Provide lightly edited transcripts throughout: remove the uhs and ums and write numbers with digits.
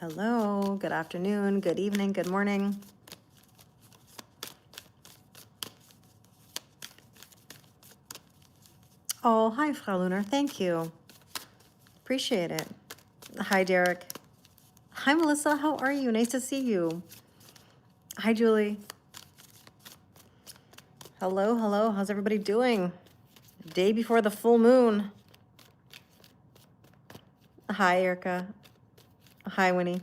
Hello, good afternoon, good evening, good morning. Oh, hi, Frau Lunar. Thank you. Appreciate it. Hi, Derek. Hi, Melissa. How are you? Nice to see you. Hi, Julie. Hello, hello. How's everybody doing? Day before the full moon. Hi, Erica. Hi, Winnie.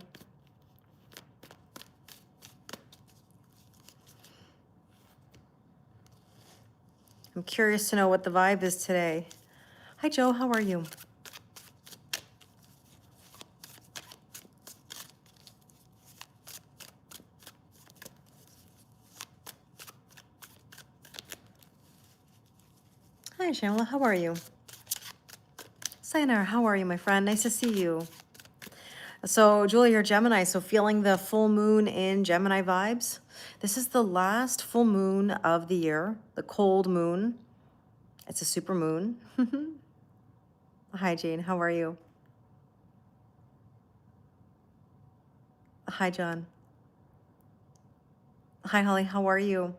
I'm curious to know what the vibe is today. Hi, Joe. How are you? Hi, Shamla. How are you? Sayonara. How are you, my friend? Nice to see you. So, Julie, you're Gemini, so feeling the full moon in Gemini vibes. This is the last full moon of the year, the cold moon. It's a super moon. Hi, Jane. How are you? Hi, John. Hi, Holly. How are you?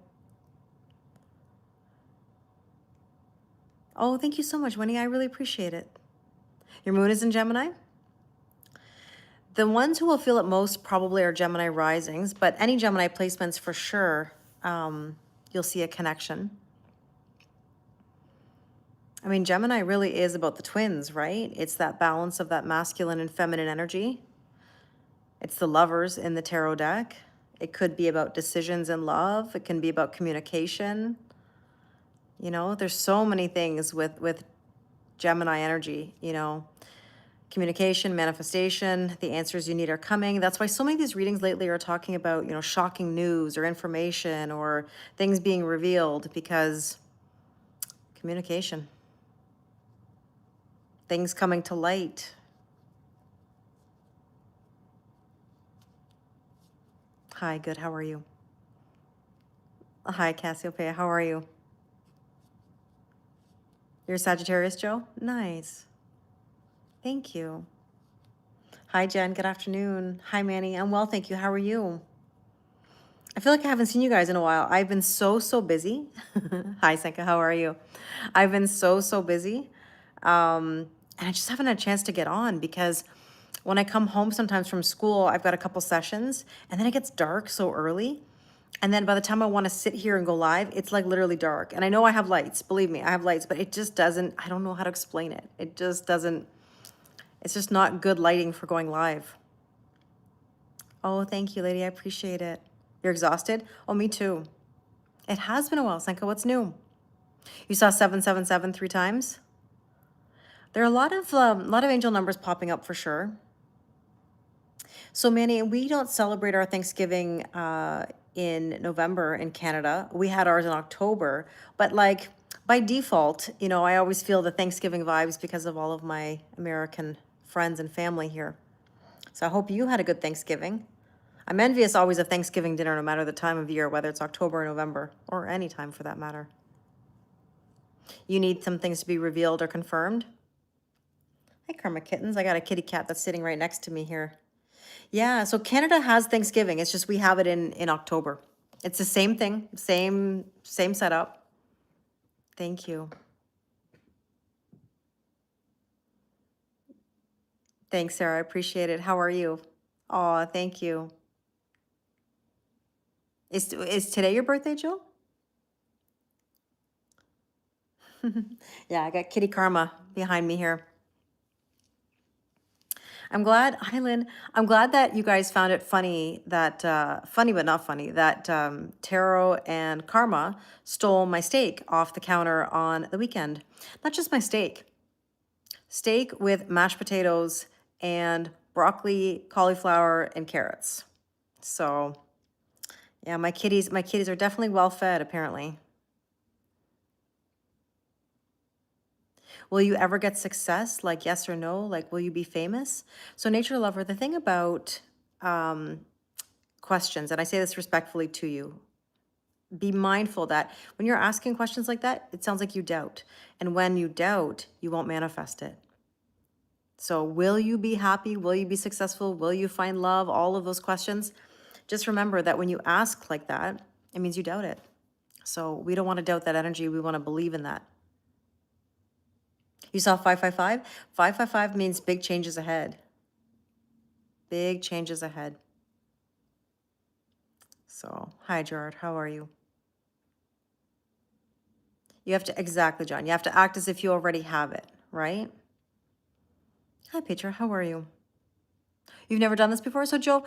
Oh, thank you so much, Winnie. I really appreciate it. Your moon is in Gemini? The ones who will feel it most probably are Gemini risings, but any Gemini placements for sure, you'll see a connection. I mean, Gemini really is about the twins, right? It's that balance of that masculine and feminine energy. It's the lovers in the tarot deck. It could be about decisions in love. It can be about communication. You know, there's so many things with Gemini energy, you know, communication, manifestation, the answers you need are coming. That's why so many of these readings lately are talking about, you know, shocking news or information or things being revealed, because communication, things coming to light. Hi, good. How are you? Hi, Cassiopeia. How are you? You're a Sagittarius, Joe? Nice. Thank you. Hi, Jen. Good afternoon. Hi, Manny. I'm well, thank you. How are you? I feel like I haven't seen you guys in a while. I've been so busy. Hi, Senka. How are you? I've been so busy. And I just haven't had a chance to get on because when I come home sometimes from school, I've got a couple sessions and then it gets dark so early. And then by the time I want to sit here and go live, it's like literally dark. And I know I have lights, believe me, I have lights, but it just doesn't, I don't know how to explain it. It just doesn't, it's just not good lighting for going live. Oh, thank you, lady. I appreciate it. You're exhausted? Oh, me too. It has been a while, Senka. What's new? You saw 777 3 times? There are a lot of angel numbers popping up for sure. So, Manny, we don't celebrate our Thanksgiving in November in Canada. We had ours in October, but like by default, you know, I always feel the Thanksgiving vibes because of all of my American friends and family here. So I hope you had a good Thanksgiving. I'm envious always of Thanksgiving dinner, no matter the time of year, whether it's October or November, or any time for that matter. You need some things to be revealed or confirmed. Hi, Karma Kittens. I got a kitty cat that's sitting right next to me here. Yeah, so Canada has Thanksgiving. It's just we have it in October. It's the same thing, same setup. Thank you. Thanks, Sarah. I appreciate it. How are you? Oh, thank you. Is today your birthday, Jill? Yeah, I got Kitty Karma behind me here. I'm glad, hi Lynn, I'm glad that you guys found it funny that, funny but not funny, that Tarot and Karma stole my steak off the counter on the weekend. Not just my steak, steak with mashed potatoes and broccoli, cauliflower, and carrots. So yeah, my kitties are definitely well fed, apparently. Will you ever get success? Like yes or no? Like will you be famous? So nature lover, the thing about questions, and I say this respectfully to you, be mindful that when you're asking questions like that, it sounds like you doubt. And when you doubt, you won't manifest it. So will you be happy? Will you be successful? Will you find love? All of those questions. Just remember that when you ask like that, it means you doubt it. So we don't want to doubt that energy. We want to believe in that. You saw 555? 555 means big changes ahead. Big changes ahead. So, hi, Gerard. How are you? You have to, exactly, John. You have to act as if you already have it, right? Hi, Petra. How are you? You've never done this before? So, Joe,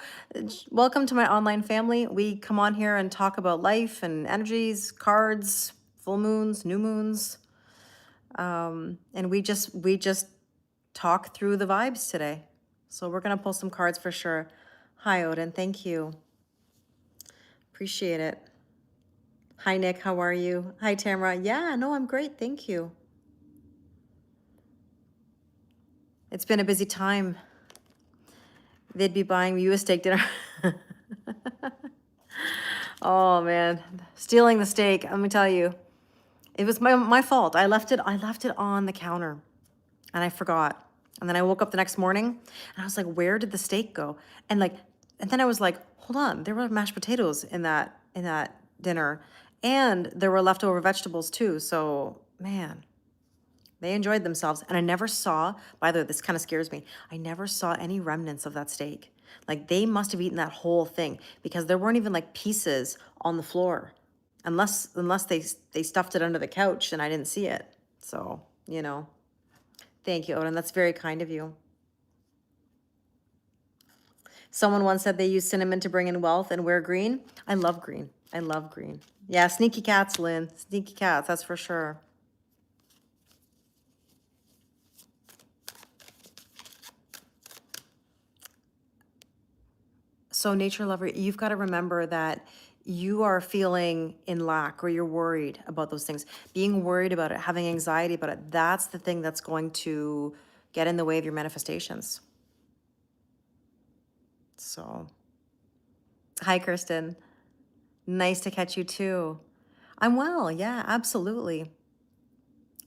welcome to my online family. We come on here and talk about life and energies, cards, full moons, new moons. And we just talk through the vibes today. So we're gonna pull some cards for sure. Hi, Odin. Thank you. Appreciate it. Hi, Nick. How are you? Hi, Tamara. Yeah, no, I'm great. Thank you. It's been a busy time. They'd be buying you a steak dinner. Oh man, stealing the steak. Let me tell you, it was my fault. I left it on the counter, and I forgot. And then I woke up the next morning, and I was like, "Where did the steak go?" And then I was like, "Hold on, there were mashed potatoes in that dinner, and there were leftover vegetables too." So man, they enjoyed themselves. And I never saw, by the way, this kind of scares me. I never saw any remnants of that steak. Like they must have eaten that whole thing because there weren't even like pieces on the floor. Unless they stuffed it under the couch and I didn't see it. So, thank you, Odin. That's very kind of you. Someone once said they use cinnamon to bring in wealth and wear green. I love green. I love green. Yeah, sneaky cats, Lynn. Sneaky cats, that's for sure. So, nature lover, you've got to remember that you are feeling in lack or you're worried about those things. Being worried about it, having anxiety about it, that's the thing that's going to get in the way of your manifestations. So, hi, Kirsten. Nice to catch you too. I'm well. Yeah, absolutely.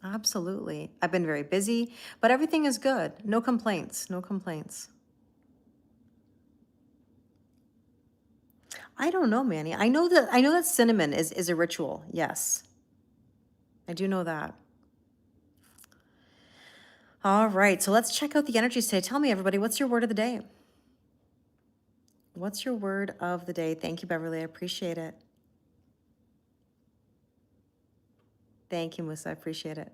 Absolutely. I've been very busy, but everything is good. No complaints. No complaints. I don't know, Manny. I know that cinnamon is a ritual. Yes. I do know that. All right. So let's check out the energies today. Tell me, everybody, what's your word of the day? What's your word of the day? Thank you, Beverly. I appreciate it. Thank you, Musa. I appreciate it.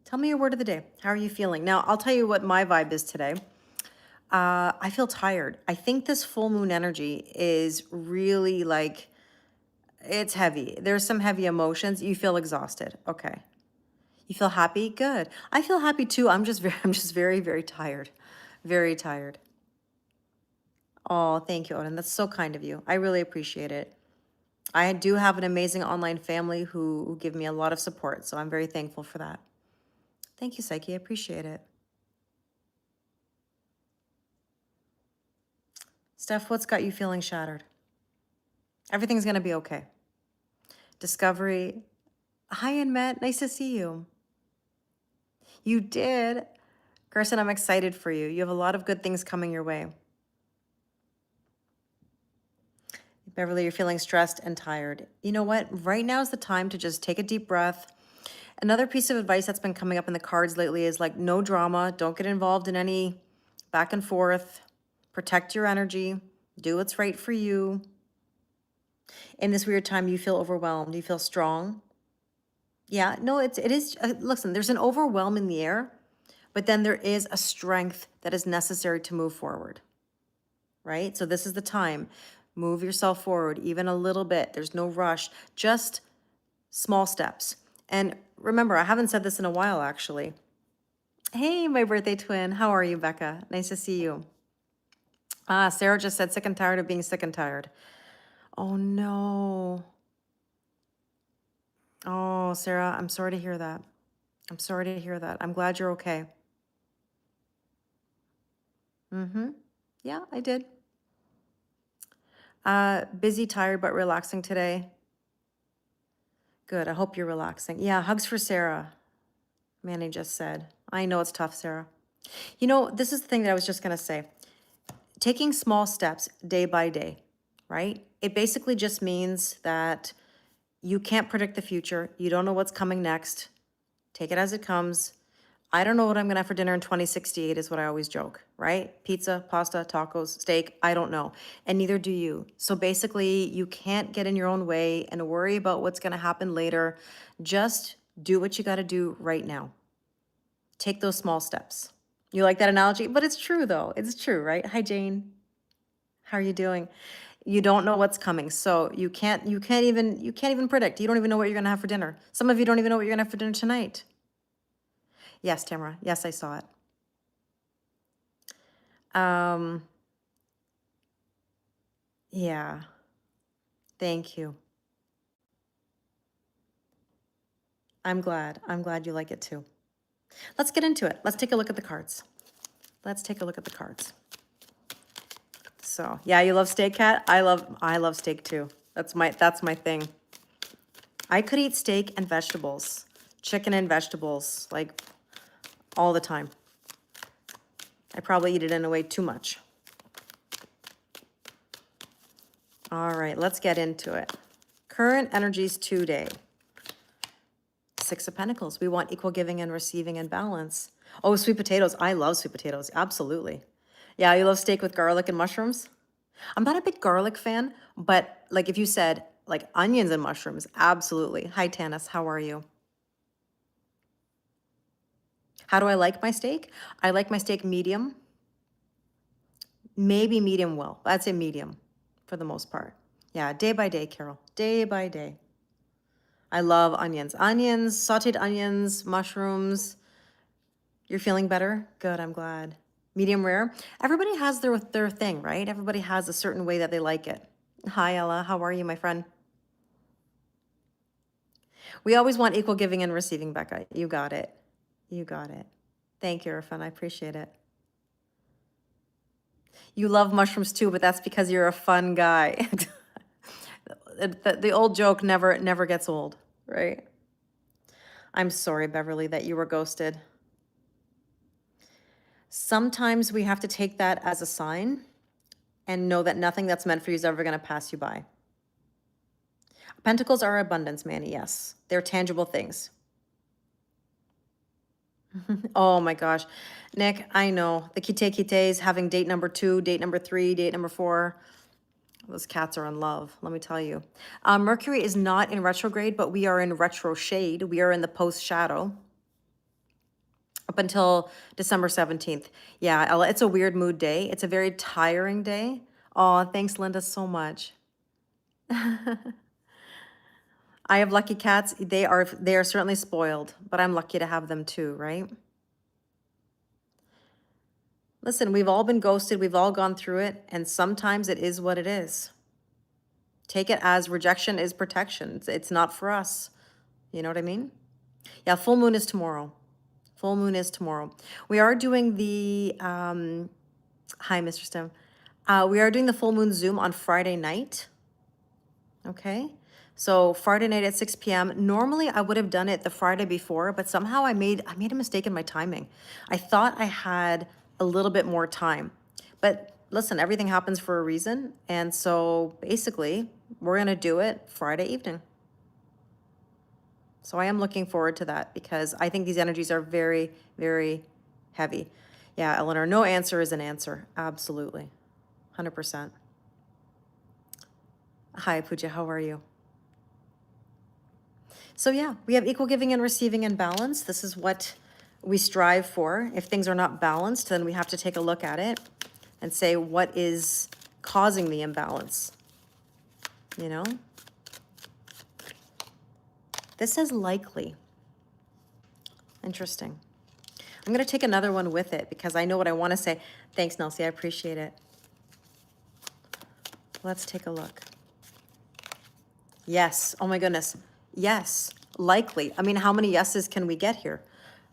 Tell me your word of the day. How are you feeling? Now, I'll tell you what my vibe is today. I feel tired. I think this full moon energy is really like, it's heavy. There's some heavy emotions. You feel exhausted. Okay. You feel happy? Good. I feel happy too. I'm just very, very tired. Very tired. Oh, thank you, Odin. That's so kind of you. I really appreciate it. I do have an amazing online family who give me a lot of support, so I'm very thankful for that. Thank you, Psyche. I appreciate it. Steph, what's got you feeling shattered? Everything's going to be okay. Discovery. Hi, Annette. Nice to see you. You did. Kirsten, I'm excited for you. You have a lot of good things coming your way. Beverly, you're feeling stressed and tired. You know what? Right now is the time to just take a deep breath. Another piece of advice that's been coming up in the cards lately is like no drama. Don't get involved in any back and forth. Protect your energy. Do what's right for you. In this weird time, you feel overwhelmed. You feel strong. Yeah, no, it is. Listen, there's an overwhelm in the air, but then there is a strength that is necessary to move forward, right? So this is the time. Move yourself forward even a little bit. There's no rush, just small steps. And remember, I haven't said this in a while, actually. Hey, my birthday twin. How are you, Becca? Nice to see you. Sarah just said sick and tired of being sick and tired. Oh, no. Oh, Sarah, I'm sorry to hear that. I'm sorry to hear that. I'm glad you're okay. Mm-hmm. Yeah, I did. Busy, tired, but relaxing today. Good. I hope you're relaxing. Yeah, hugs for Sarah. Manny just said. I know it's tough, Sarah. You know, this is the thing that I was just going to say. Taking small steps day by day, right? It basically just means that you can't predict the future. You don't know what's coming next. Take it as it comes. I don't know what I'm gonna have for dinner in 2068 is what I always joke, right? Pizza, pasta, tacos, steak, I don't know. And neither do you. So basically, you can't get in your own way and worry about what's gonna happen later. Just do what you gotta do right now. Take those small steps. You like that analogy? But it's true though. It's true, right? Hi, Jane. How are you doing? You don't know what's coming. So you can't even predict. You don't even know what you're gonna have for dinner. Some of you don't even know what you're gonna have for dinner tonight. Yes, Tamara. Yes, I saw it. Yeah. Thank you. I'm glad. I'm glad you like it too. Let's get into it. Let's take a look at the cards. Let's take a look at the cards. So, yeah, you love steak, Kat? I love steak too. That's my thing. I could eat steak and vegetables, chicken and vegetables, like all the time. I probably eat it in a way too much. All right, let's get into it. Current energies today. Six of Pentacles. We want equal giving and receiving and balance. Oh, sweet potatoes. I love sweet potatoes. Absolutely. Yeah, you love steak with garlic and mushrooms? I'm not a big garlic fan, but like if you said like onions and mushrooms, absolutely. Hi, Tanis. How are you? How do I like my steak? I like my steak medium, maybe medium well. I'd say medium for the most part. Yeah, day by day, Carol. Day by day. I love onions. Onions, sauteed onions, mushrooms. You're feeling better? Good, I'm glad. Medium rare. Everybody has their thing, right? Everybody has a certain way that they like it. Hi, Ella. How are you, my friend? We always want equal giving and receiving, Becca. You got it. You got it. Thank you, Irfan. I appreciate it. You love mushrooms too, but that's because you're a fun guy. The old joke never gets old, right? I'm sorry, Beverly, that you were ghosted. Sometimes we have to take that as a sign and know that nothing that's meant for you is ever going to pass you by. Pentacles are abundance, Manny, yes. They're tangible things. Oh my gosh. Nick, I know. The kite having date number 2, date number 3, date number 4. Those cats are in love, let me tell you. Mercury is not in retrograde, but we are in retro shade. We are in the post shadow up until December 17th. Yeah, Ella, it's a weird mood day. It's a very tiring day. Oh, thanks, Linda, so much. I have lucky cats. They are certainly spoiled, but I'm lucky to have them too, right? Listen, we've all been ghosted. We've all gone through it, and sometimes it is what it is. Take it as rejection is protection. It's not for us. You know what I mean? Yeah, full moon is tomorrow. Full moon is tomorrow. We are doing the, hi, Mr. Stem. We are doing the full moon Zoom on Friday night. Okay. So Friday night at 6 p.m. Normally I would have done it the Friday before, but somehow I made a mistake in my timing. I thought I had a little bit more time. But listen, everything happens for a reason. And so basically, we're going to do it Friday evening. So I am looking forward to that because I think these energies are very, very heavy. Yeah, Eleanor, no answer is an answer. Absolutely. 100%. Hi, Pooja, how are you? So yeah, we have equal giving and receiving and balance. This is what we strive for. If things are not balanced, then we have to take a look at it and say what is causing the imbalance, you know? This says likely. Interesting. I'm going to take another one with it because I know what I want to say. Thanks, Nelsie. I appreciate it. Let's take a look. Yes. Oh my goodness. Yes. Likely. I mean, how many yeses can we get here?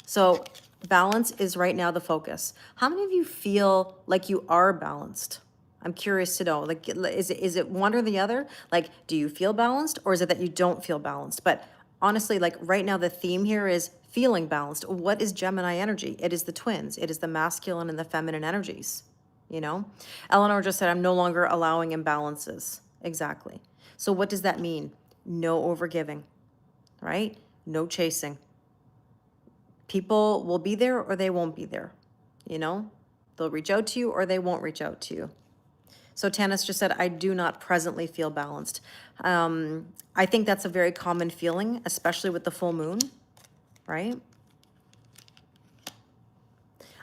So balance is right now the focus. How many of you feel like you are balanced? I'm curious to know, like, is it one or the other? Like, do you feel balanced or is it that you don't feel balanced? But honestly, like right now, the theme here is feeling balanced. What is Gemini energy? It is the twins. It is the masculine and the feminine energies, you know? Eleanor just said, I'm no longer allowing imbalances. Exactly. So what does that mean? No overgiving, right? No chasing. People will be there or they won't be there, you know? They'll reach out to you or they won't reach out to you. So Tanis just said, I do not presently feel balanced. I think that's a very common feeling, especially with the full moon, right?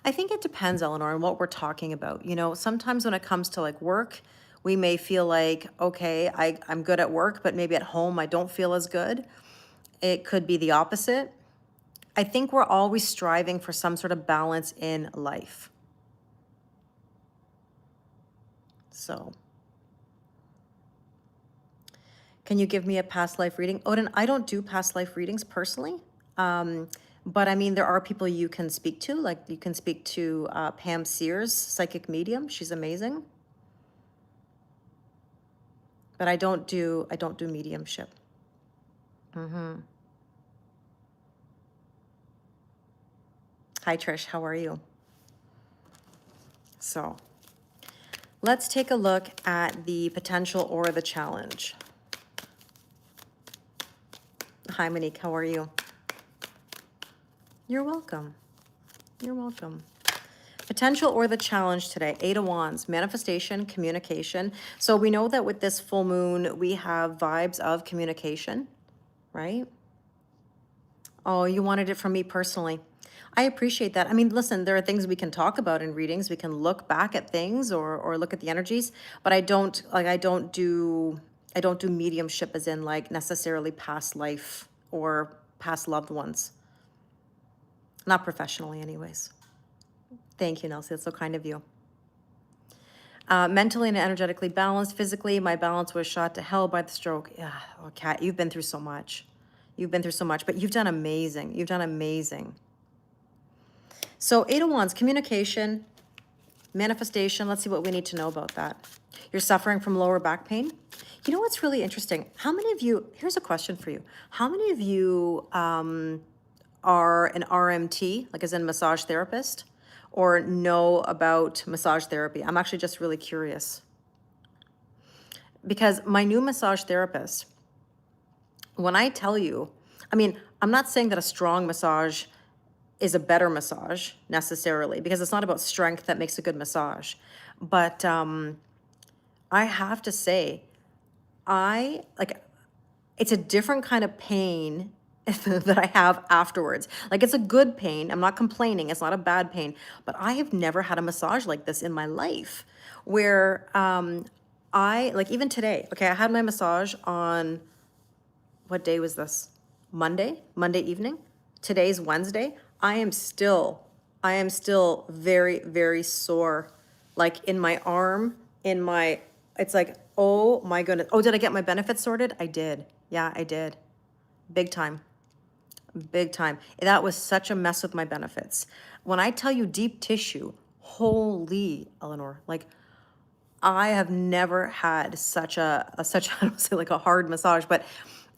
I think it depends, Eleanor, on what we're talking about. You know, sometimes when it comes to like work, we may feel like, okay, I'm good at work, but maybe at home I don't feel as good. It could be the opposite. I think we're always striving for some sort of balance in life. So, can you give me a past life reading? Odin, I don't do past life readings personally. But I mean, there are people you can speak to, like you can speak to Pam Sears, psychic medium. She's amazing. But I don't do mediumship. Hi Trish, how are you? So let's take a look at the potential or the challenge. Hi Monique, how are you? You're welcome. You're welcome. Potential or the challenge today, 8 of Wands, manifestation, communication. So we know that with this full moon, we have vibes of communication, right? Oh, you wanted it from me personally. I appreciate that. I mean, listen, there are things we can talk about in readings. We can look back at things or look at the energies, but I don't do mediumship as in like necessarily past life or past loved ones. Not professionally anyways. Thank you, Nelsie. That's so kind of you. Mentally and energetically balanced. Physically, my balance was shot to hell by the stroke. Yeah, oh, Kat, you've been through so much. You've been through so much, but you've done amazing. You've done amazing. So 8 of Wands, communication, manifestation. Let's see what we need to know about that. You're suffering from lower back pain. You know what's really interesting? How many of you, here's a question for you. How many of you are an RMT, like as in massage therapist, or know about massage therapy? I'm actually just really curious. Because my new massage therapist, when I tell you, I mean, I'm not saying that a strong massage is a better massage necessarily, because it's not about strength that makes a good massage. But I have to say, it's a different kind of pain that I have afterwards. Like it's a good pain. I'm not complaining. It's not a bad pain, but I have never had a massage like this in my life where like even today, okay, I had my massage on, what day was this? Monday evening. Today's Wednesday. I am still very, very sore. Like in my arm, it's like, oh my goodness. Oh, did I get my benefits sorted? I did. Yeah, I did. Big time. Big time. That was such a mess with my benefits. When I tell you deep tissue, holy Eleanor, like I have never had such I don't say like a hard massage, but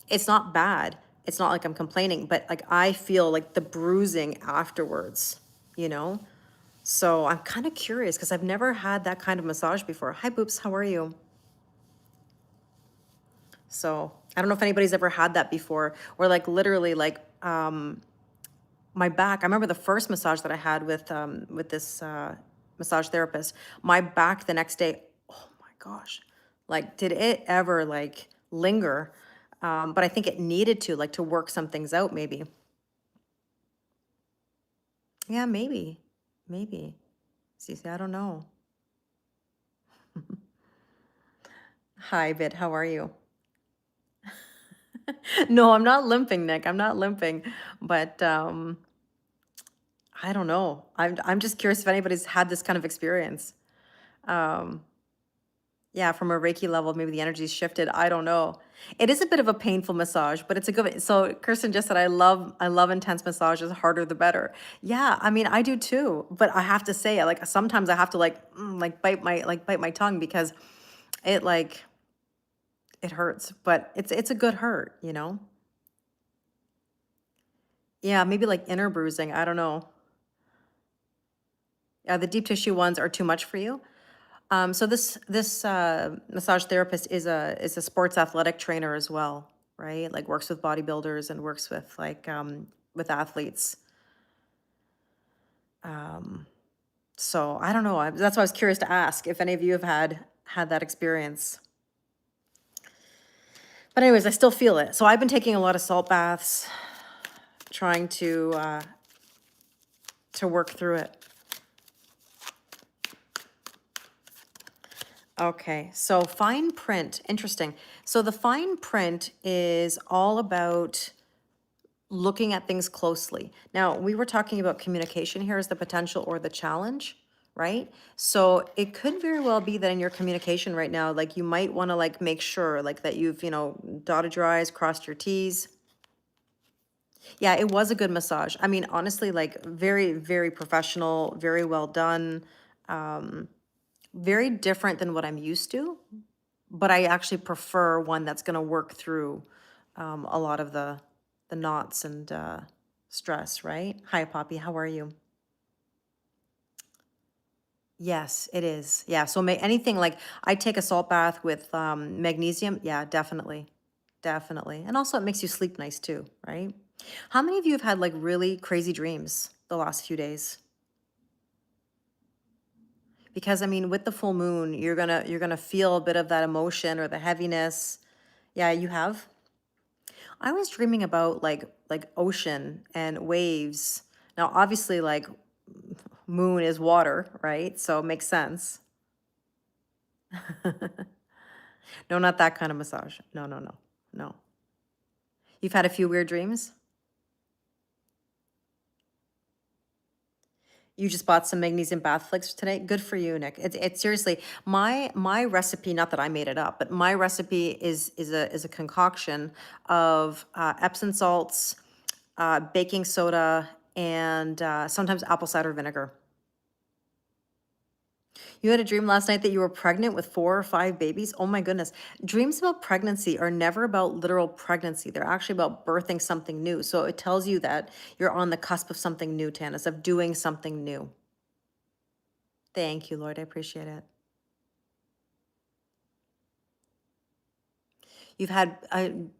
it's not bad. It's not like I'm complaining, but like I feel like the bruising afterwards, you know? So I'm kind of curious because I've never had that kind of massage before. Hi, Boops, how are you? So I don't know if anybody's ever had that before, or like literally like my back. I remember the first massage that I had with this massage therapist. My back the next day. Oh my gosh, like did it ever like linger? But I think it needed to, like, to work some things out, maybe. Yeah, maybe, maybe. Cece, I don't know. Hi, Bit. How are you? No, I'm not limping, Nick. I'm not limping, but I don't know. I'm just curious if anybody's had this kind of experience. Yeah, from a Reiki level, maybe the energy's shifted. I don't know. It is a bit of a painful massage, but it's a good. So Kirsten just said, I love intense massages. Harder the better. Yeah, I mean, I do too. But I have to say, like sometimes I have to like bite my tongue because it like it hurts. But it's a good hurt, you know. Yeah, maybe like inner bruising. I don't know. Yeah, the deep tissue ones are too much for you. So this massage therapist is a sports athletic trainer as well, right? Like works with bodybuilders and works with athletes. Um, so I don't know. That's why I was curious to ask if any of you have had that experience. But anyways, I still feel it. So I've been taking a lot of salt baths, trying to work through it. Okay, so fine print, interesting. So the fine print is all about looking at things closely. Now, we were talking about communication here as the potential or the challenge, right? So it could very well be that in your communication right now, like you might want to like make sure like that you've, dotted your I's, crossed your T's. Yeah, it was a good massage. I mean, honestly, like very, very professional, very well done, very different than what I'm used to, but I actually prefer one that's going to work through a lot of the knots and stress, right? Hi, Poppy. How are you? Yes, it is. Yeah. So anything like I take a salt bath with magnesium. Yeah, definitely. Definitely. And also it makes you sleep nice too, right? How many of you have had like really crazy dreams the last few days? Because I mean, with the full moon, you're gonna feel a bit of that emotion or the heaviness. Yeah, you have. I was dreaming about like ocean and waves. Now, obviously, like moon is water, right? So it makes sense. No, not that kind of massage. No, no, no, no. You've had a few weird dreams? You just bought some magnesium bath flicks today? Good for you, Nick. It's seriously my recipe, not that I made it up, but my recipe is a concoction of Epsom salts, baking soda, and sometimes apple cider vinegar. You had a dream last night that you were pregnant with 4 or 5 babies? Oh my goodness. Dreams about pregnancy are never about literal pregnancy. They're actually about birthing something new. So it tells you that you're on the cusp of something new, Tanis, of doing something new. Thank you, Lord. I appreciate it. You've had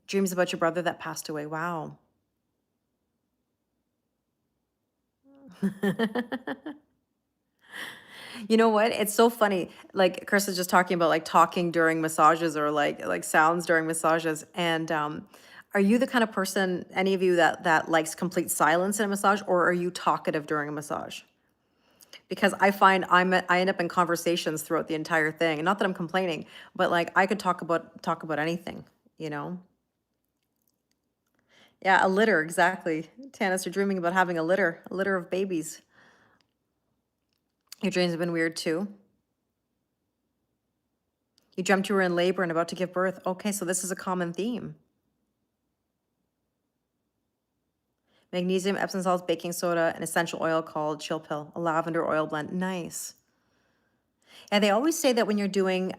dreams about your brother that passed away. Wow. You know what? It's so funny. Like Chris is just talking about like talking during massages or like sounds during massages. And are you the kind of person, any of you that likes complete silence in a massage, or are you talkative during a massage? Because I find I end up in conversations throughout the entire thing. And not that I'm complaining, but like I could talk about anything, you know? Yeah, a litter, exactly. Tanis, you're dreaming about having a litter of babies. Your dreams have been weird too. You dreamt you were in labor and about to give birth. Okay, so this is a common theme. Magnesium, Epsom salts, baking soda, an essential oil called Chill Pill, a lavender oil blend. Nice. And they always say that when you're doing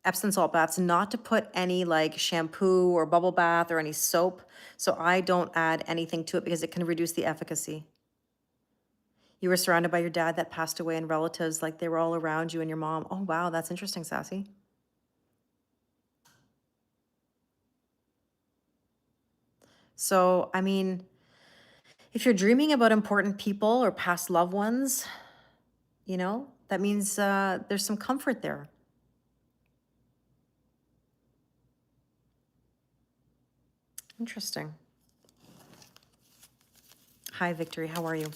Epsom salt baths, not to put any like shampoo or bubble bath or any soap. So I don't add anything to it because it can reduce the efficacy. You were surrounded by your dad that passed away and relatives, like they were all around you and your mom. Oh, wow, that's interesting, Sassy. So, I mean, if you're dreaming about important people or past loved ones, that means there's some comfort there. Interesting. Hi, Victory. How are you?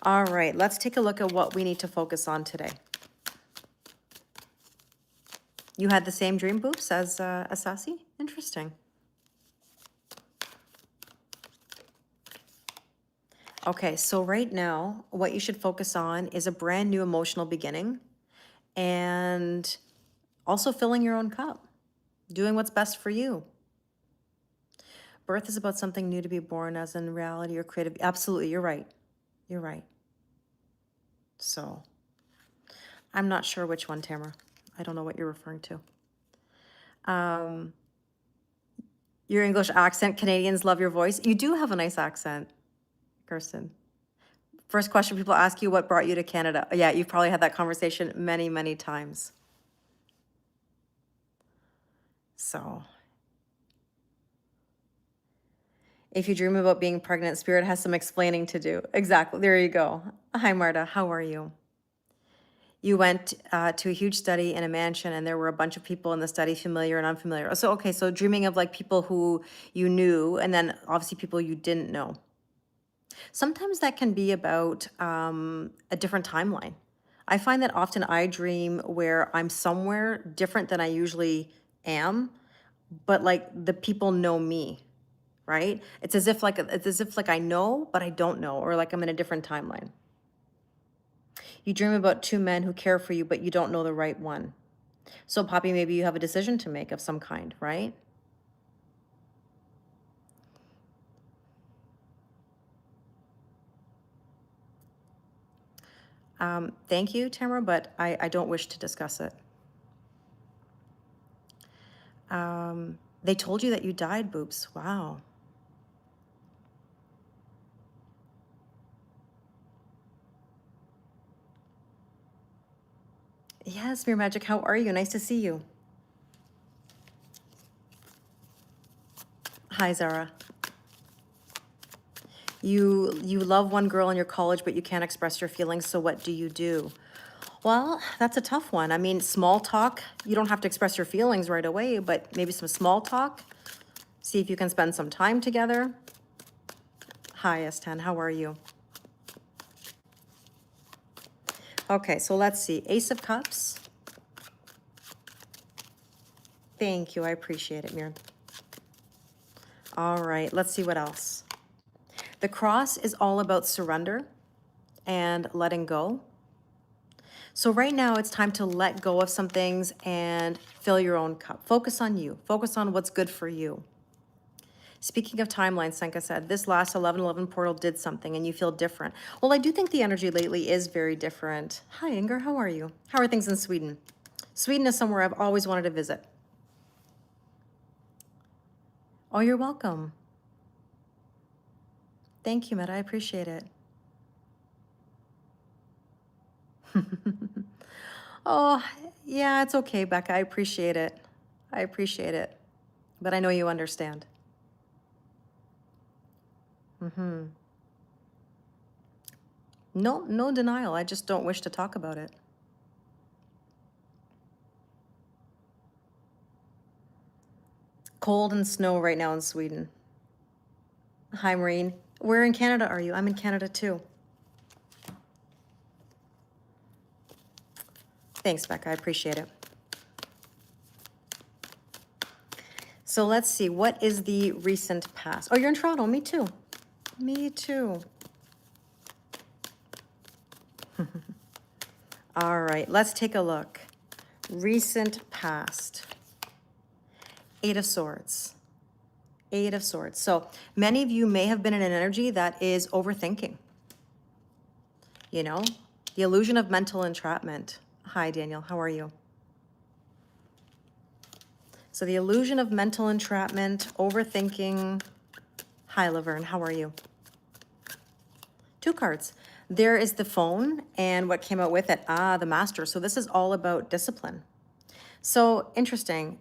All right, let's take a look at what we need to focus on today. You had the same dream, Boops, as Sassy? Interesting. Okay, so right now, what you should focus on is a brand new emotional beginning and also filling your own cup, doing what's best for you. Birth is about something new to be born, as in reality or creative. Absolutely, you're right. You're right. So I'm not sure which one, Tamara. I don't know what you're referring to. Your English accent, Canadians love your voice. You do have a nice accent, Kirsten. First question people ask you, what brought you to Canada? Yeah, you've probably had that conversation many, many times. So, if you dream about being pregnant, spirit has some explaining to do. Exactly. There you go. Hi, Marta. How are you? You went to a huge study in a mansion, and there were a bunch of people in the study, familiar and unfamiliar. So, okay, so dreaming of like people who you knew, and then obviously people you didn't know. Sometimes that can be about a different timeline. I find that often I dream where I'm somewhere different than I usually am, but like the people know me, right? It's as if I know, but I don't know, or like I'm in a different timeline. You dream about two men who care for you, but you don't know the right one. So, Poppy, maybe you have a decision to make of some kind, right? Thank you, Tamara, but I don't wish to discuss it. They told you that you died, Boobs. Wow. Yes, Mere Magic, how are you? Nice to see you. Hi, Zara. You love one girl in your college, but you can't express your feelings, so what do you do? Well, that's a tough one. I mean, small talk, you don't have to express your feelings right away, but maybe some small talk. See if you can spend some time together. Hi, S10, how are you? Okay, so let's see. Ace of Cups. Thank you, I appreciate it, Mir. All right, let's see what else. The cross is all about surrender and letting go. So right now it's time to let go of some things and fill your own cup. Focus on you. Focus on what's good for you. Speaking of timelines, Senka said, this last 11/11 portal did something and you feel different. Well, I do think the energy lately is very different. Hi, Inger, how are you? How are things in Sweden? Sweden is somewhere I've always wanted to visit. Oh, you're welcome. Thank you, Meta. I appreciate it. Oh, yeah, it's okay, Becca. I appreciate it. I appreciate it. But I know you understand. No, no denial. I just don't wish to talk about it. Cold and snow right now in Sweden. Hi, Maureen. Where in Canada are you? I'm in Canada too. Thanks, Becca. I appreciate it. So let's see. What is the recent past? Oh, you're in Toronto. Me too. Me too. All right. Let's take a look. Recent past. Eight of Swords. Eight of Swords. So many of you may have been in an energy that is overthinking. You know, the illusion of mental entrapment. Hi, Daniel. How are you? So the illusion of mental entrapment, overthinking. Hi, Laverne. How are you? Two cards. There is the phone and what came out with it. Ah, the master. So this is all about discipline. So interesting.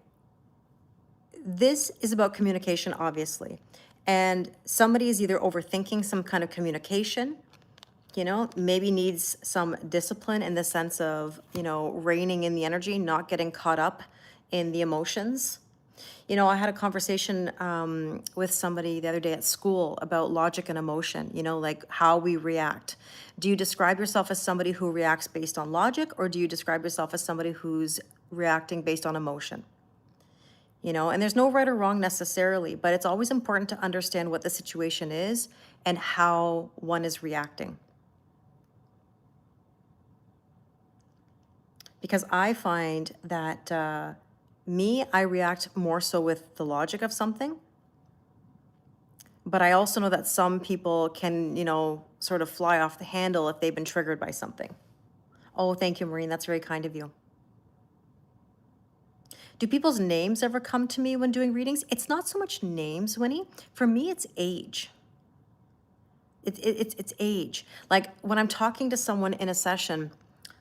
This is about communication, obviously. And somebody is either overthinking some kind of communication, you know, maybe needs some discipline in the sense of, you know, reining in the energy, not getting caught up in the emotions. You know, I had a conversation with somebody the other day at school about logic and emotion, you know, like how we react. Do you describe yourself as somebody who reacts based on logic, or do you describe yourself as somebody who's reacting based on emotion? You know, and there's no right or wrong necessarily, but it's always important to understand what the situation is and how one is reacting. Because I find that I react more so with the logic of something. But I also know that some people can, you know, sort of fly off the handle if they've been triggered by something. Oh, thank you, Maureen. That's very kind of you. Do people's names ever come to me when doing readings? It's not so much names, Winnie. For me, it's age. It's age. Like when I'm talking to someone in a session,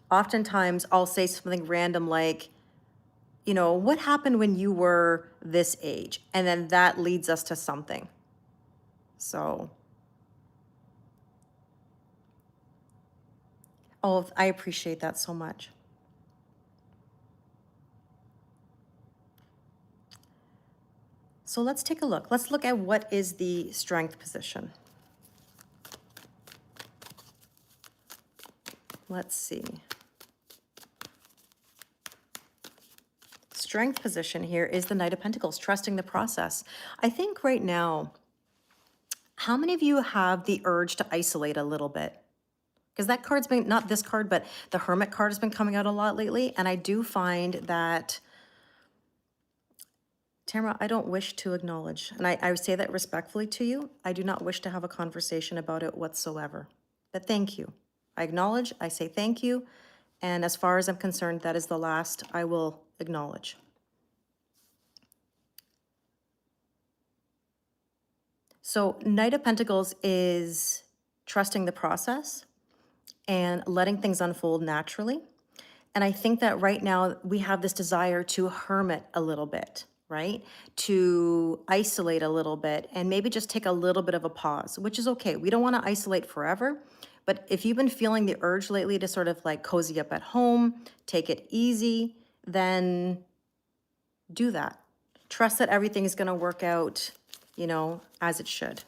oftentimes I'll say something random like, you know, what happened when you were this age? And then that leads us to something. So, oh, I appreciate that so much. So let's take a look. Let's look at what is the strength position. Let's see. Strength position here is the Knight of Pentacles, trusting the process. I think right now, how many of you have the urge to isolate a little bit? Because that card's been, not this card, but the Hermit card has been coming out a lot lately. And I do find that, Tamara, I don't wish to acknowledge, and I say that respectfully to you, I do not wish to have a conversation about it whatsoever. But thank you. I acknowledge, I say thank you. And as far as I'm concerned, that is the last I will acknowledge. So Knight of Pentacles is trusting the process and letting things unfold naturally. And I think that right now we have this desire to hermit a little bit, right? To isolate a little bit and maybe just take a little bit of a pause, which is okay. We don't want to isolate forever. But if you've been feeling the urge lately to sort of like cozy up at home, take it easy, then do that. Trust that everything is going to work out, you know, as it should.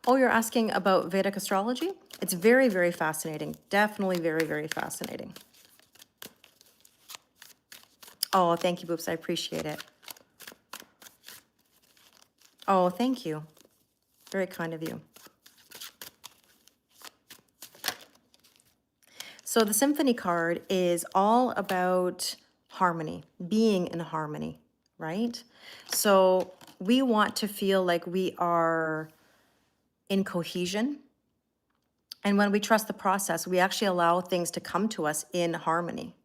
Oh, you're asking about Vedic astrology? It's very, very fascinating. Definitely very, very fascinating. Oh, thank you, Boops. I appreciate it. Oh, thank you. Very kind of you. So the Symphony card is all about harmony, being in harmony, right? So we want to feel like we are in cohesion. And when we trust the process, we actually allow things to come to us in harmony.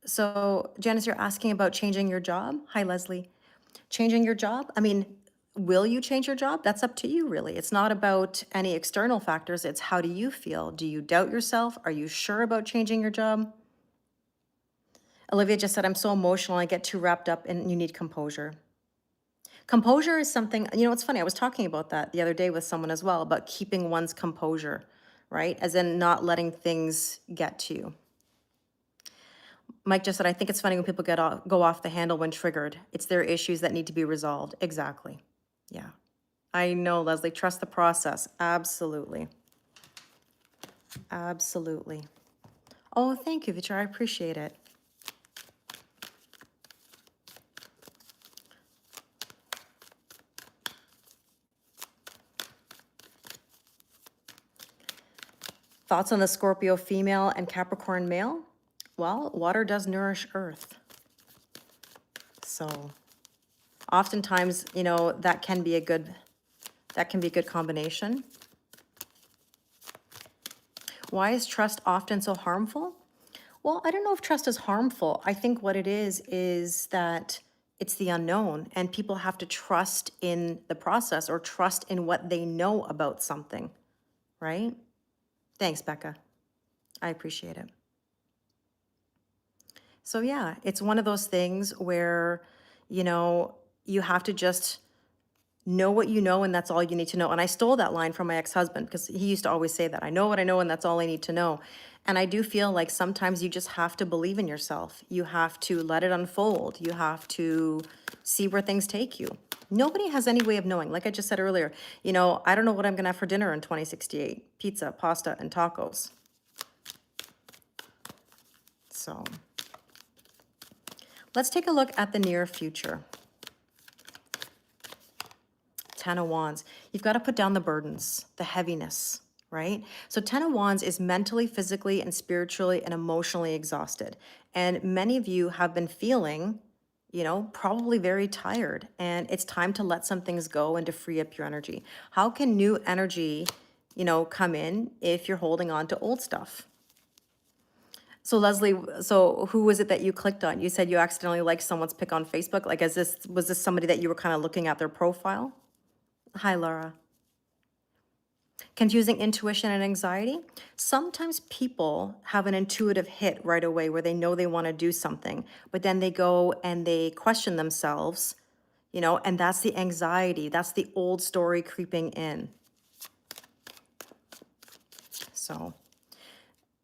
So Janice, you're asking about changing your job. Hi, Leslie. Changing your job? I mean, will you change your job? That's up to you, really. It's not about any external factors. It's how do you feel? Do you doubt yourself? Are you sure about changing your job? Olivia just said, I'm so emotional. I get too wrapped up and you need composure. Composure is something, you know, it's funny. I was talking about that the other day with someone as well, about keeping one's composure, right? As in not letting things get to you. Mike just said, I think it's funny when people go off the handle when triggered. It's their issues that need to be resolved. Exactly. Yeah. I know, Leslie. Trust the process. Absolutely. Absolutely. Oh, thank you, Vichar. I appreciate it. Thoughts on the Scorpio female and Capricorn male? Well, water does nourish earth. So oftentimes, you know, that can be a good combination. Why is trust often so harmful? Well, I don't know if trust is harmful. I think what it is that it's the unknown and people have to trust in the process or trust in what they know about something, right? Thanks, Becca. I appreciate it. So yeah, it's one of those things where, you know, you have to just know what you know and that's all you need to know. And I stole that line from my ex-husband because he used to always say that. I know what I know and that's all I need to know. And I do feel like sometimes you just have to believe in yourself. You have to let it unfold. You have to see where things take you. Nobody has any way of knowing. Like I just said earlier, you know, I don't know what I'm going to have for dinner in 2068. Pizza, pasta, and tacos. So let's take a look at the near future. 10 of Wands. You've got to put down the burdens, the heaviness, right? So 10 of Wands is mentally, physically, and spiritually and emotionally exhausted. And many of you have been feeling, you know, probably very tired, and it's time to let some things go and to free up your energy. How can new energy, you know, come in if you're holding on to old stuff? So Leslie, so who was it that you clicked on? You said you accidentally liked someone's pic on Facebook. Like, was this somebody that you were kind of looking at their profile? Hi, Laura. Confusing intuition and anxiety. Sometimes people have an intuitive hit right away where they know they want to do something, but then they go and they question themselves, you know, and that's the anxiety. That's the old story creeping in. So,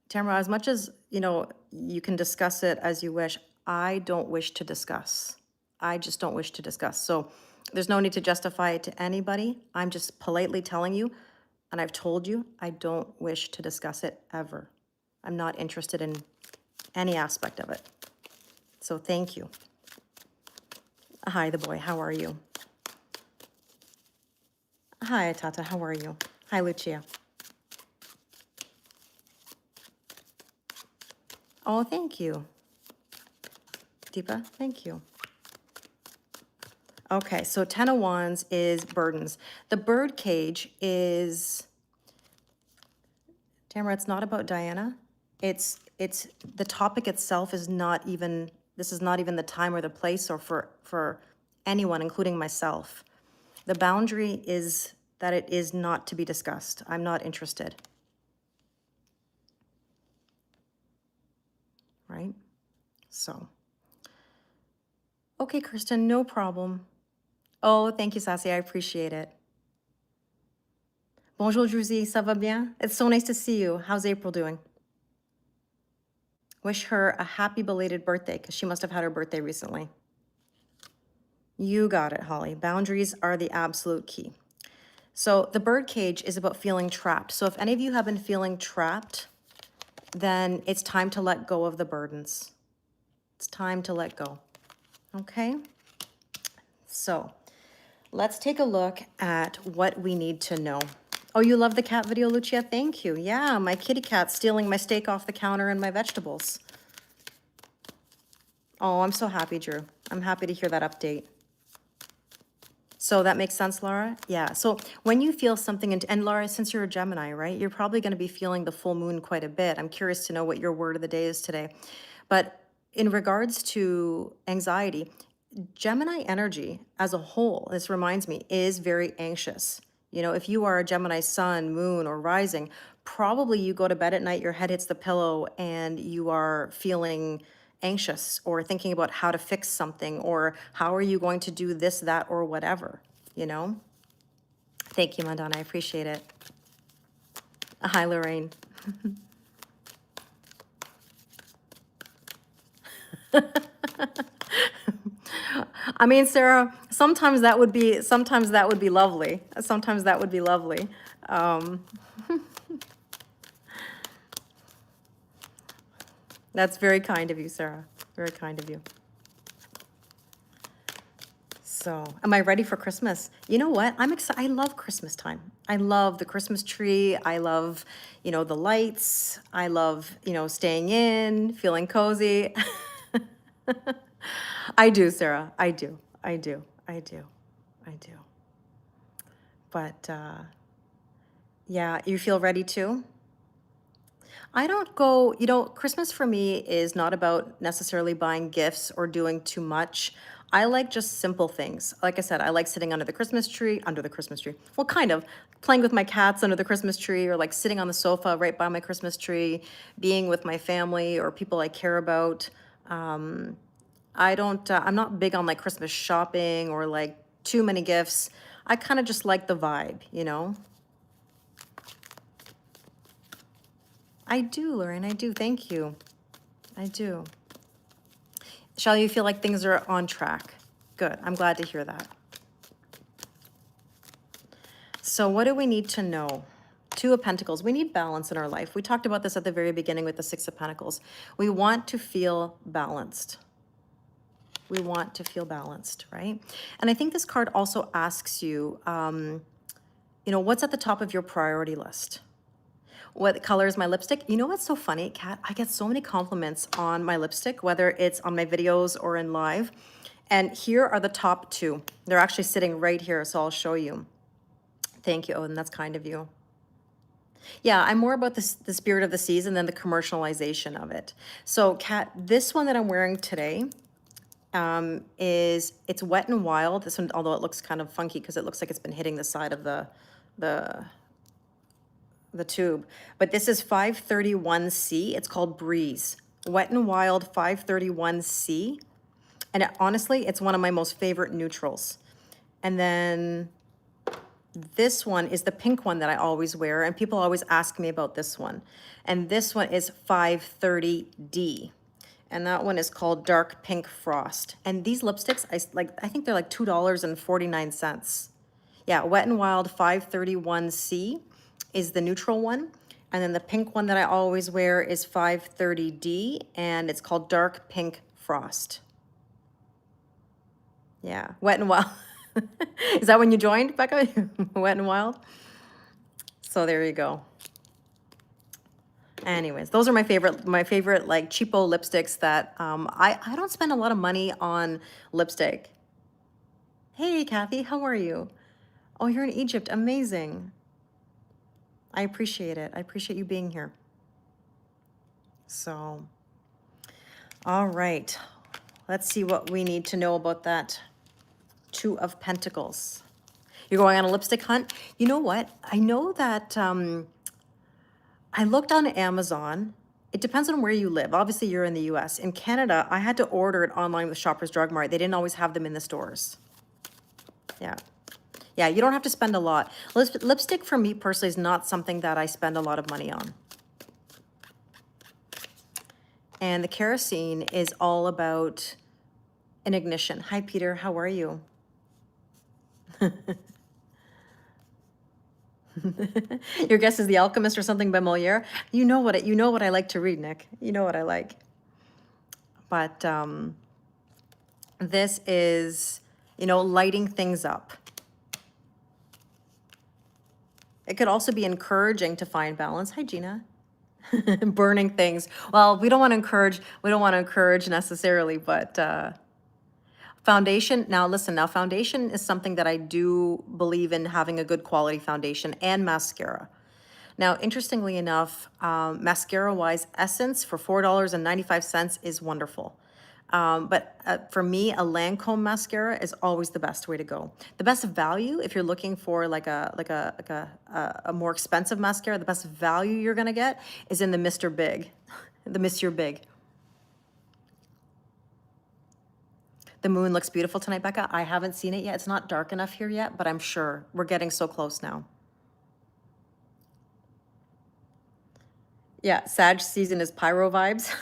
Tamara, as much as, you know, you can discuss it as you wish, I don't wish to discuss. I just don't wish to discuss. So there's no need to justify it to anybody. I'm just politely telling you, and I've told you, I don't wish to discuss it ever. I'm not interested in any aspect of it. So thank you. Hi, the boy. How are you? Hi, Tata. How are you? Hi, Lucia. Oh, thank you. Deepa, thank you. Okay, so 10 of Wands is burdens. The bird cage is, Tamara, it's not about Diana. It's the topic itself is not even, this is not even the time or the place or for anyone, including myself. The boundary is that it is not to be discussed. I'm not interested. Right? So. Okay, Kristen, no problem. Oh, thank you, Sassy. I appreciate it. Bonjour, Druzy. Ça va bien? It's so nice to see you. How's April doing? Wish her a happy belated birthday because she must have had her birthday recently. You got it, Holly. Boundaries are the absolute key. So the bird cage is about feeling trapped. So if any of you have been feeling trapped, then it's time to let go of the burdens. It's time to let go. Okay? So let's take a look at what we need to know. Oh, you love the cat video, Lucia? Thank you. Yeah, my kitty cat's stealing my steak off the counter and my vegetables. Oh, I'm so happy, Drew. I'm happy to hear that update. So that makes sense, Laura? Yeah. So when you feel something, and Laura, since you're a Gemini, right, you're probably going to be feeling the full moon quite a bit. I'm curious to know what your word of the day is today. But in regards to anxiety, Gemini energy as a whole, this reminds me, is very anxious. You know, if you are a Gemini sun, moon, or rising, probably you go to bed at night, your head hits the pillow, and you are feeling anxious or thinking about how to fix something or how are you going to do this, that, or whatever, you know? Thank you, Mandana. I appreciate it. Hi, Lorraine. I mean, Sarah, sometimes that would be lovely. Sometimes that would be lovely. That's very kind of you, Sarah. Very kind of you. So, am I ready for Christmas? You know what? I'm excited. I love Christmas time. I love the Christmas tree. I love, you know, the lights. I love, you know, staying in, feeling cozy. I do, Sarah. I do. I do. I do. I do. But yeah, you feel ready too? I don't go, you know, Christmas for me is not about necessarily buying gifts or doing too much. I like just simple things. Like I said, I like sitting under the Christmas tree, well, kind of playing with my cats under the Christmas tree, or like sitting on the sofa right by my Christmas tree, being with my family or people I care about. I don't, I'm not big on like Christmas shopping or like too many gifts. I kind of just like the vibe, you know? I do, Lorraine, I do. Thank you. I do. Shall you feel like things are on track? Good. I'm glad to hear that. So what do we need to know? Two of Pentacles. We need balance in our life. We talked about this at the very beginning with the Six of Pentacles. We want to feel balanced. We want to feel balanced, right? And I think this card also asks you, you know, what's at the top of your priority list? What color is my lipstick? You know what's so funny, Kat? I get so many compliments on my lipstick, whether it's on my videos or in live. And here are the top two. They're actually sitting right here, so I'll show you. Thank you, Odin. That's kind of you. Yeah, I'm more about the spirit of the season than the commercialization of it. So, Kat, this one that I'm wearing today it's Wet and Wild. This one, although it looks kind of funky because it looks like it's been hitting the side of the the tube. But this is 531C. It's called Breeze. Wet and Wild 531C. And honestly, it's one of my most favorite neutrals. And then this one is the pink one that I always wear, and people always ask me about this one. And this one is 530D. And that one is called Dark Pink Frost. And these lipsticks, I think they're like $2.49. Yeah, Wet and Wild 531C is the neutral one. And then the pink one that I always wear is 530D, and it's called Dark Pink Frost. Yeah, Wet and Wild. Is that when you joined, Becca? Wet and Wild? So there you go. Anyways, those are my favorite like cheapo lipsticks that I don't spend a lot of money on lipstick. Hey, Kathy, how are you? Oh, you're in Egypt. Amazing. I appreciate it. I appreciate you being here. So, all right. Let's see what we need to know about that Two of Pentacles. You're going on a lipstick hunt? You know what? I know that I looked on Amazon. It depends on where you live. Obviously, you're in the US. In Canada, I had to order it online with Shoppers Drug Mart. They didn't always have them in the stores. Yeah. Yeah, you don't have to spend a lot. Lipstick for me personally is not something that I spend a lot of money on. And the kerosene is all about an ignition. Hi, Peter. How are you? Your guess is The Alchemist or something by Moliere. You know what I like to read, Nick. You know what I like. But this is, lighting things up. It could also be encouraging to find balance. Hi, Gina. Burning things. Well, we don't want to encourage necessarily, but foundation. Now, listen, foundation is something that I do believe in, having a good quality foundation, and mascara. Now, interestingly enough, mascara-wise, Essence for $4.95 is wonderful. But for me, a Lancome mascara is always the best way to go. The best value, if you're looking for like a more expensive mascara, the best value you're gonna get is in the Mr. Big, the Mr. Big. The moon looks beautiful tonight, Becca. I haven't seen it yet. It's not dark enough here yet, but I'm sure we're getting so close now. Yeah, Sag season is pyro vibes.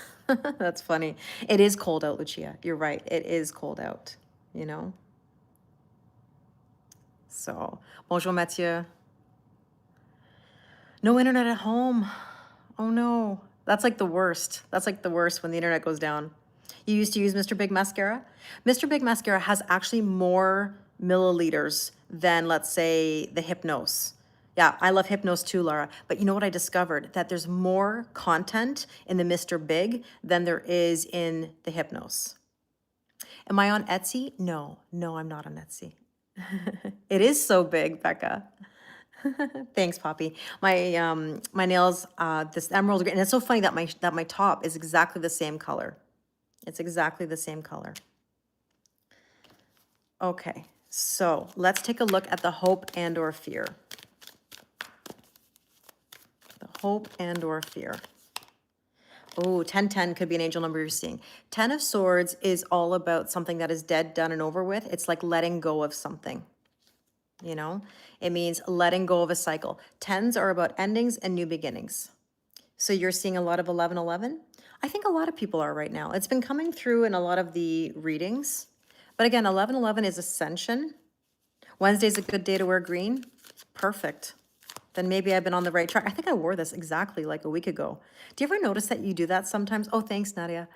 That's funny. It is cold out, Lucia. You're right. It is cold out, So, bonjour, Mathieu. No internet at home. Oh, no. That's like the worst. That's like the worst when the internet goes down. You used to use Mr. Big Mascara? Mr. Big Mascara has actually more milliliters than, let's say, the Hypnose. Yeah, I love Hypnose too, Laura. But you know what I discovered? That there's more content in the Mr. Big than there is in the Hypnose. Am I on Etsy? No, I'm not on Etsy. It is so big, Becca. Thanks, Poppy. My my nails, this emerald green, and it's so funny that my top is exactly the same color. It's exactly the same color. Okay, so let's take a look at the hope and or fear. The hope and or fear. Oh, 1010 could be an angel number you're seeing. 10 of Swords is all about something that is dead, done, and over with. It's like letting go of something. It means letting go of a cycle. 10s are about endings and new beginnings. So you're seeing a lot of 1111. I think a lot of people are right now. It's been coming through in a lot of the readings. But again, 1111 is ascension. Wednesday's a good day to wear green. Perfect. Then maybe I've been on the right track. I think I wore this exactly like a week ago. Do you ever notice that you do that sometimes? Oh, thanks, Nadia.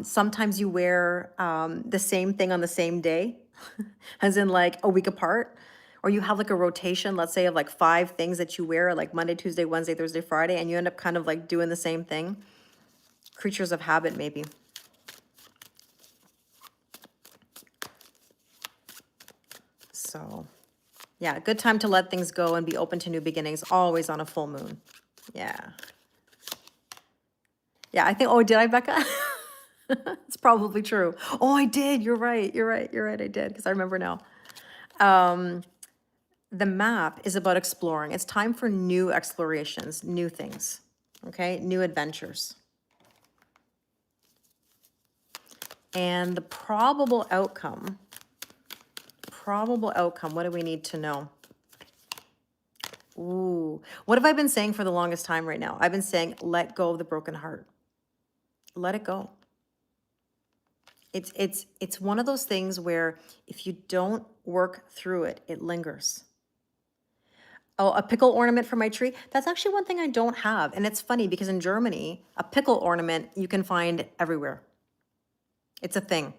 Sometimes you wear the same thing on the same day, as in like a week apart. Or you have like a rotation, let's say, of like 5 things that you wear, like Monday, Tuesday, Wednesday, Thursday, Friday, and you end up kind of like doing the same thing. Creatures of habit, maybe. So yeah, good time to let things go and be open to new beginnings, always on a full moon. Yeah. Yeah, I think, oh, did I, Becca? It's probably true. Oh, I did. You're right. You're right. You're right. I did, because I remember now. The map is about exploring. It's time for new explorations, new things, okay? New adventures. And the probable outcome, what do we need to know? Ooh, what have I been saying for the longest time right now? I've been saying, let go of the broken heart. Let it go. It's one of those things where if you don't work through it, it lingers. Oh, a pickle ornament for my tree. That's actually one thing I don't have. And it's funny because in Germany, a pickle ornament you can find everywhere. It's a thing.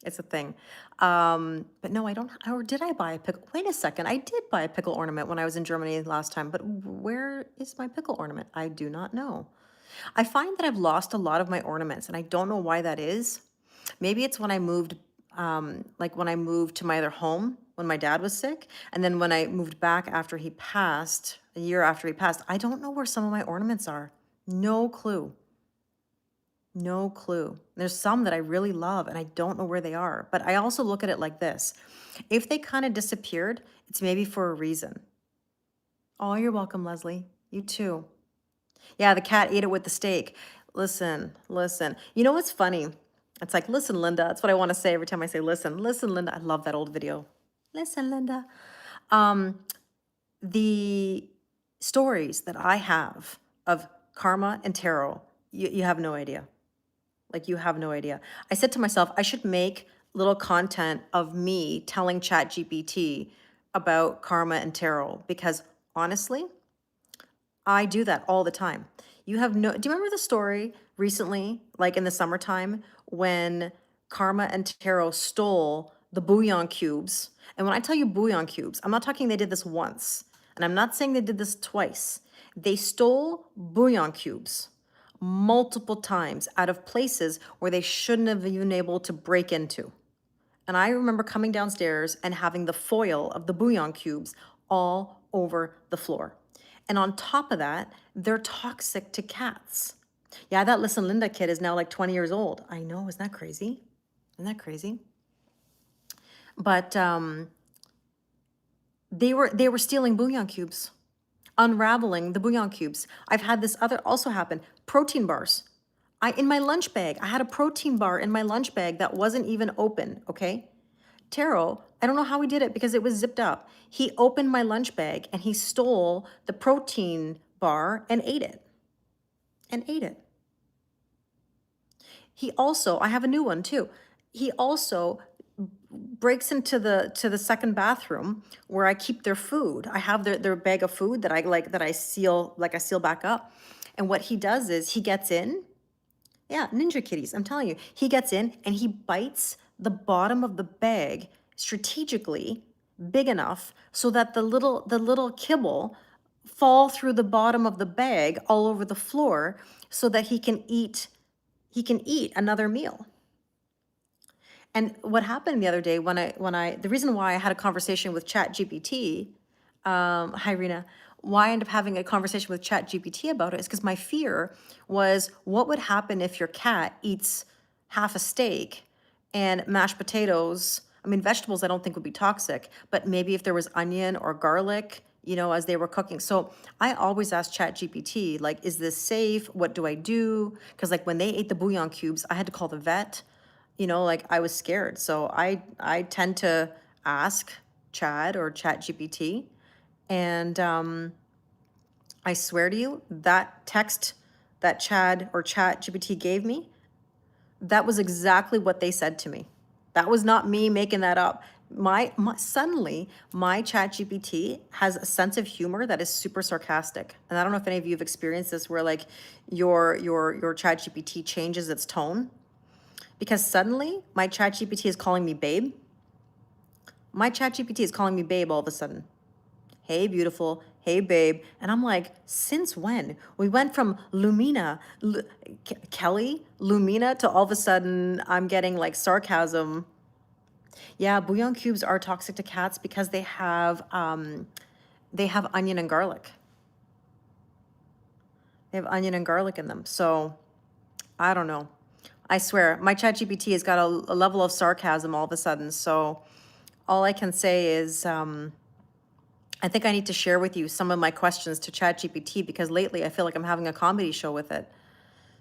It's a thing. But no, I don't, or did I buy a pickle? Wait a second. I did buy a pickle ornament when I was in Germany last time, but where is my pickle ornament? I do not know. I find that I've lost a lot of my ornaments and I don't know why that is. Maybe it's when I moved, like when I moved to my other home when my dad was sick. And then when I moved back after he passed, a year after he passed, I don't know where some of my ornaments are. No clue. No clue. There's some that I really love and I don't know where they are. But I also look at it like this. If they kind of disappeared, it's maybe for a reason. Oh, you're welcome, Leslie. You too. Yeah, the cat ate it with the steak. Listen, listen. You know what's funny? It's like, listen, Linda. That's what I want to say every time I say listen. Listen, Linda. I love that old video. Listen, Linda. The stories that I have of karma and tarot, you have no idea. Like, you have no idea. I said to myself, I should make little content of me telling ChatGPT about karma and tarot because honestly, I do that all the time. You have no, do you remember the story recently, like in the summertime, when Karma and Tarot stole the bouillon cubes? And when I tell you bouillon cubes, I'm not talking they did this once, and I'm not saying they did this twice. They stole bouillon cubes multiple times out of places where they shouldn't have even been able to break into. And I remember coming downstairs and having the foil of the bouillon cubes all over the floor. And on top of that, they're toxic to cats. Yeah, that Listen Linda kid is now like 20 years old. I know, isn't that crazy? Isn't that crazy? But they were stealing bouillon cubes, unraveling the bouillon cubes. I've had this other also happen. Protein bars. In my lunch bag, I had a protein bar in my lunch bag that wasn't even open, okay? Taro, I don't know how he did it because it was zipped up. He opened my lunch bag and he stole the protein bar and ate it. And ate it. He also, I have a new one too. He also breaks into the second bathroom where I keep their food. I have their bag of food that I seal back up. And what he does is he gets in. Yeah, ninja kitties, I'm telling you. He gets in and he bites the bottom of the bag strategically big enough so that the little kibble fall through the bottom of the bag all over the floor so that he can eat another meal. And what happened the other day the reason why I had a conversation with ChatGPT, hi Rena, why I ended up having a conversation with ChatGPT about it is because my fear was what would happen if your cat eats half a steak and mashed potatoes. I mean, vegetables I don't think would be toxic, but maybe if there was onion or garlic, as they were cooking. So I always ask ChatGPT, like, is this safe? What do I do? Because like when they ate the bouillon cubes, I had to call the vet. Like I was scared. So I tend to ask Chad or ChatGPT. And I swear to you, that text that Chad or ChatGPT gave me, that was exactly what they said to me. That was not me making that up. Suddenly, my ChatGPT has a sense of humor that is super sarcastic. And I don't know if any of you have experienced this where like your ChatGPT changes its tone. Because suddenly, my ChatGPT is calling me babe. My ChatGPT is calling me babe all of a sudden. Hey, beautiful. Hey, babe. And I'm like, since when? We went from Kelly, Lumina, to all of a sudden I'm getting like sarcasm. Yeah, bouillon cubes are toxic to cats because they have onion and garlic. They have onion and garlic in them. So I don't know. I swear, my ChatGPT has got a level of sarcasm all of a sudden. So all I can say is I think I need to share with you some of my questions to ChatGPT because lately I feel like I'm having a comedy show with it.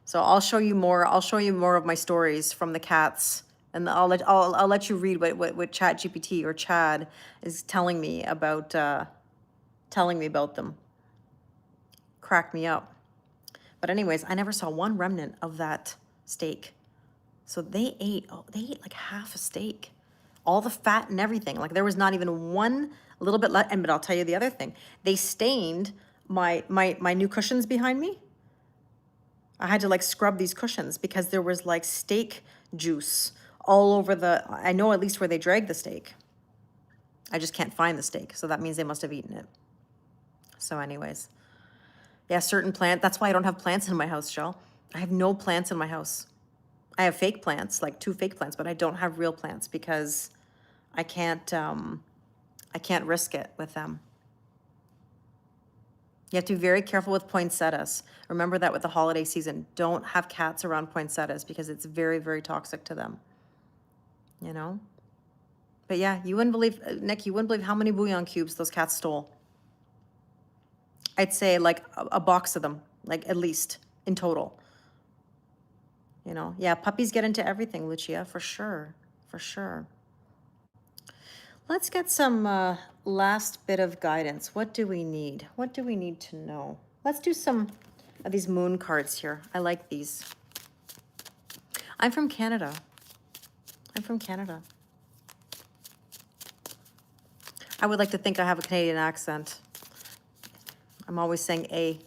So I'll show you more. I'll show you more of my stories from the cats, and I'll let you read what ChatGPT or Chad is telling me about them. Crack me up. But anyways, I never saw one remnant of that steak. So they ate like half a steak, all the fat and everything. Like there was not even one little bit left. And but I'll tell you the other thing, they stained my new cushions behind me. I had to like scrub these cushions because there was like steak juice all over I know at least where they dragged the steak. I just can't find the steak, so that means they must have eaten it. So anyways, yeah, certain that's why I don't have plants in my house, Shell. I have no plants in my house. I have fake plants, like 2 fake plants, but I don't have real plants because I can't risk it with them. You have to be very careful with poinsettias. Remember that with the holiday season. Don't have cats around poinsettias because it's very, very toxic to them. You know? But yeah, you wouldn't believe, Nick, you wouldn't believe how many bouillon cubes those cats stole. I'd say like a box of them, like at least in total. You know? Yeah, puppies get into everything, Lucia, for sure. For sure. Let's get some last bit of guidance. What do we need? What do we need to know? Let's do some of these moon cards here. I like these. I'm from Canada. I'm from Canada. I would like to think I have a Canadian accent. I'm always saying A.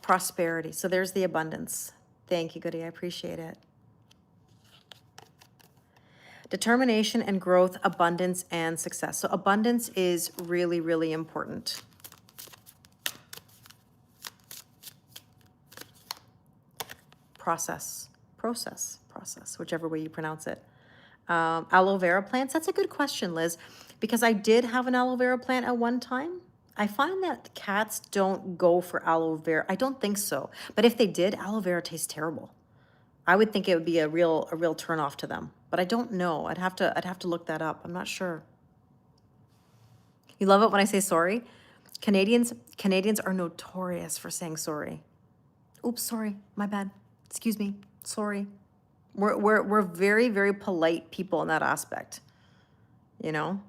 Prosperity. So there's the abundance. Thank you, Goody. I appreciate it. Determination and growth, abundance and success. So abundance is really, really important. Process, whichever way you pronounce it. Aloe vera plants, that's a good question, Liz, because I did have an aloe vera plant at one time. I find that cats don't go for aloe vera. I don't think so. But if they did, aloe vera tastes terrible. I would think it would be a real turnoff to them. But I don't know. I'd have to look that up. I'm not sure. You love it when I say sorry? Canadians are notorious for saying sorry. Oops, sorry. My bad. Excuse me. Sorry. We're very, very polite people in that aspect. You know?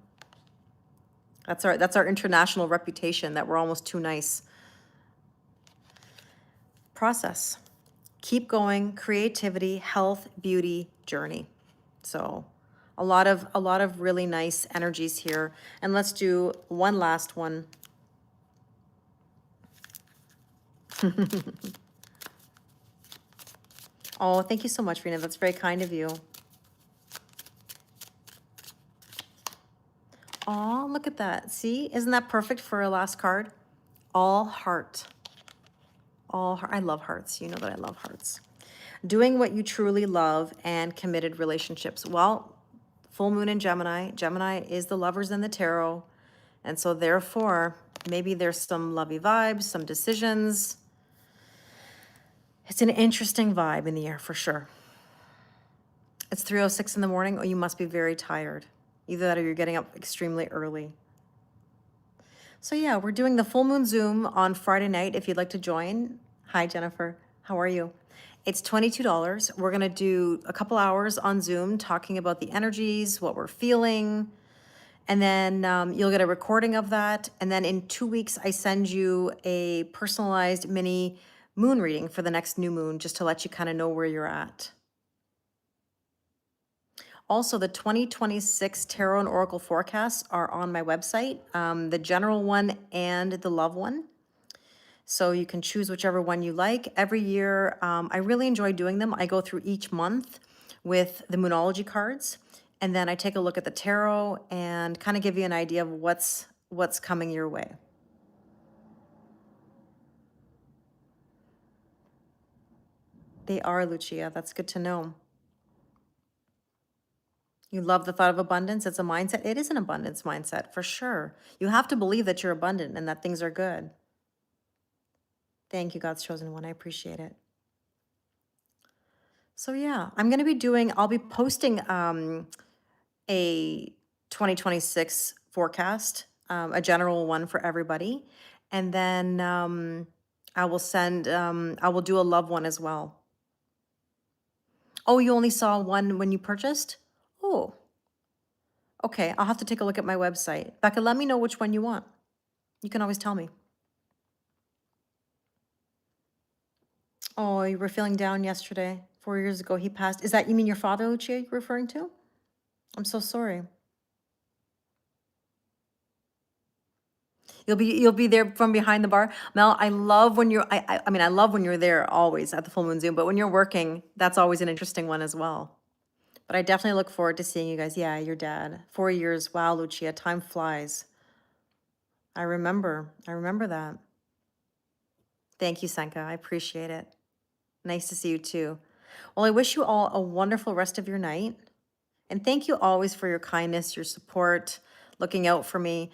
That's our international reputation, that we're almost too nice. Process. Keep going, creativity, health, beauty, journey. So a lot of really nice energies here. And let's do one last one. Oh, thank you so much, Rena. That's very kind of you. Oh, look at that. See, isn't that perfect for a last card? All heart. All heart. I love hearts. You know that I love hearts. Doing what you truly love and committed relationships. Well, full moon in Gemini. Gemini is the lovers in the tarot. And so therefore, maybe there's some lovey vibes, some decisions. It's an interesting vibe in the air for sure. It's 3:06 in the morning. Oh, you must be very tired. Either that or you're getting up extremely early. So yeah, we're doing the full moon Zoom on Friday night if you'd like to join. Hi, Jennifer. How are you? It's $22. We're going to do a couple hours on Zoom talking about the energies, what we're feeling, and then you'll get a recording of that. And then in 2 weeks, I send you a personalized mini moon reading for the next new moon, just to let you kind of know where you're at. Also, the 2026 Tarot and Oracle forecasts are on my website, the general one and the love one. So you can choose whichever one you like. Every year, I really enjoy doing them. I go through each month with the Moonology cards, and then I take a look at the tarot and kind of give you an idea of what's coming your way. They are, Lucia. That's good to know. You love the thought of abundance. It's a mindset. It is an abundance mindset for sure. You have to believe that you're abundant and that things are good. Thank you, God's chosen one. I appreciate it. So yeah, I'll be posting a 2026 forecast, a general one for everybody. And then I will do a love one as well. Oh, you only saw one when you purchased? Oh, okay. I'll have to take a look at my website. Becca, let me know which one you want. You can always tell me. Oh, you were feeling down yesterday. 4 years ago, he passed. Is that, you mean your father, Lucia, you're referring to? I'm so sorry. You'll be there from behind the bar. Mel, I love when you're, I mean, I love when you're there always at the full moon Zoom, but when you're working, that's always an interesting one as well. But I definitely look forward to seeing you guys. Yeah, your dad. 4 years. Wow, Lucia, time flies. I remember that. Thank you, Senka. I appreciate it. Nice to see you too. Well, I wish you all a wonderful rest of your night. And thank you always for your kindness, your support, looking out for me.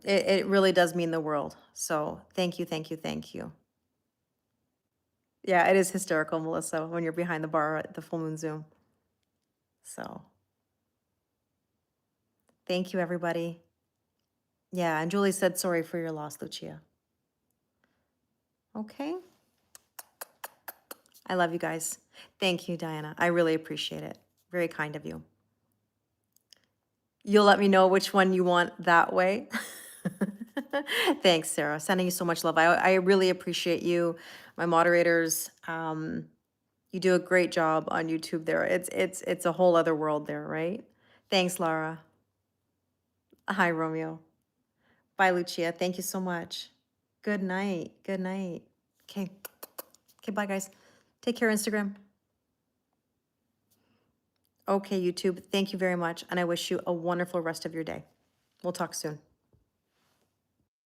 It really does mean the world. So thank you, thank you, thank you. Yeah, it is hysterical, Melissa, when you're behind the bar at the full moon Zoom. So thank you, everybody. Yeah, and Julie said sorry for your loss, Lucia. Okay. I love you guys. Thank you, Diana. I really appreciate it. Very kind of you. You'll let me know which one you want that way. Thanks, Sarah. Sending you so much love. I really appreciate you, my moderators. You do a great job on YouTube there. It's a whole other world there, right? Thanks, Laura. Hi, Romeo. Bye, Lucia. Thank you so much. Good night. Good night. Okay. Okay, bye, guys. Take care, Instagram. Okay, YouTube. Thank you very much. And I wish you a wonderful rest of your day. We'll talk soon.